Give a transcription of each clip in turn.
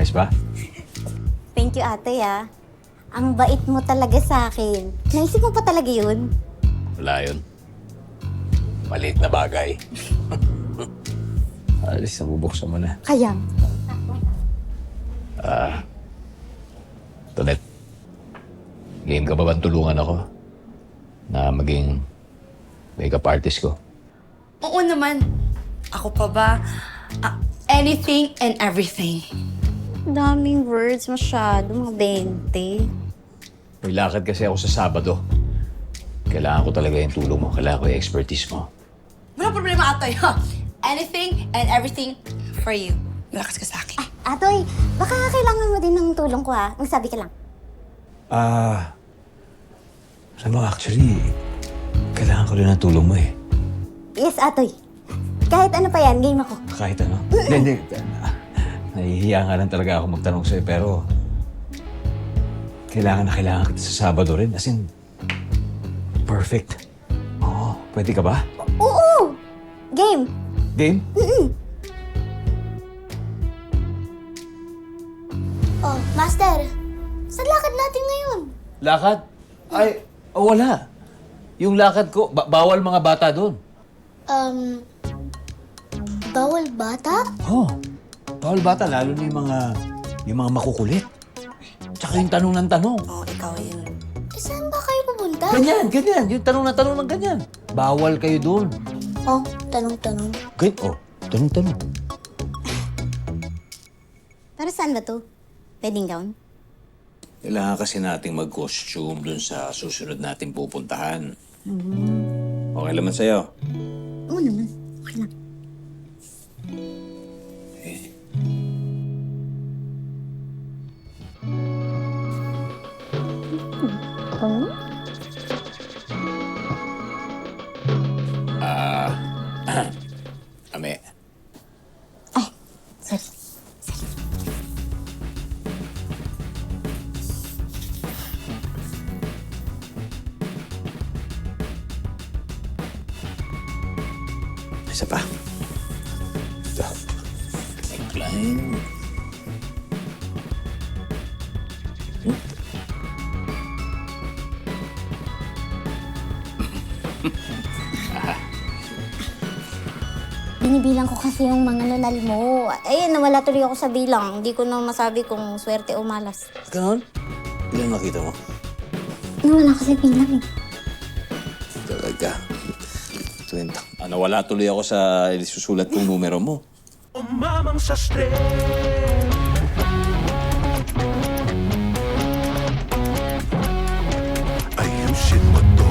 Ayos ba? Thank you, ate, ah. Ang bait mo talaga sa akin. Naisip mo pa talaga yun? Wala yun. Maliit na bagay. Alis, nabubuksan mo na. Kaya. Tonet, game ka ba bang tulungan ako na maging makeup artist ko? Oo naman. Ako pa ba? Anything and everything. Daming words, masyado, mga 20. May lakad kasi ako sa Sabado. Kailangan ko talaga yung tulong mo. Kailangan ko yung expertise mo. Walang problema, Atoy. Ha? Anything and everything for you. Malakas ka sa akin. Atoy, baka kailangan mo din ng tulong ko, ha? Magsabi ka lang. Alam mo, actually, kailangan ko rin ng tulong mo eh. Yes, Atoy. Kahit ano pa yan, game ako. Kahit ano? Hindi. Nahihiya nga lang talaga ako magtanong sa'yo, pero kailangan kita sa Sabado rin. As in, perfect. Oo, pwede ka ba? Oo! Game! Game? Oh, Master. Saan lakad natin ngayon? Lakad? Ay, wala. Yung lakad ko, bawal mga bata doon. Bawal bata? Bawal bata, lalo na yung mga makukulit. Tsaka yung tanong ng tanong. Oo, ikaw yun. Saan ba kayo pupunta? Ganyan. Yung tanong ng tanong ng ganyan. Bawal kayo doon. Oh, tanong-tanong. Tanong-tanong. Para saan ba to? Wedding gown? Kailangan kasi nating mag-costume dun sa susunod nating pupuntahan. Okay naman sa'yo? Oo naman. Okay lang. Ame. Ay, sorry. Isa pa. Ito. Neckline. Binibilang ko kasi yung mga nunal mo. Ayun, nawala tuloy ako sa bilang. Hindi ko na masabi kung swerte o malas. Ganon? Ilan nakita mo? Nawala kasi bilang eh. Talaga. Nawala tuloy ako sa isusulat kong numero mo. Umamang sa stress. Ayusin mo to.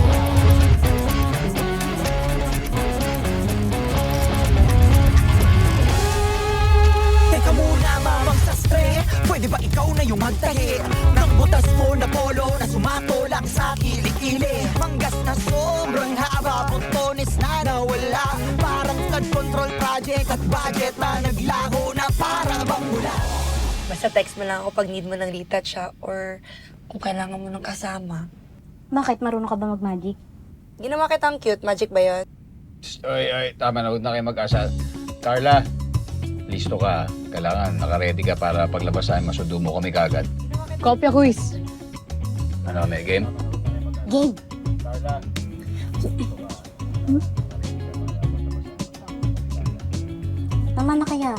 Teka muna, mamang sa stress. Pwede ba ikaw na yung magtahi ng butas mo na polo na sumatolak sa kilikili? Manggas na sobrang haba, putones na nawala. Parang flood control project at budget na naglaho na para bang mula. Basta text mo lang ako pag need mo ng retouch ha, or kung kailangan mo ng kasama. Bakit? Marunong ka ba mag-magic? Ginawa kitang cute. Magic ba yun? Ay, tama na. Huwag na kayo mag-asa. Carla, listo ka. Kailangan naka-ready ka para paglabasan, masundo mo kami kagad. Kopya quiz. Ano, may game? Game. Tama na kaya?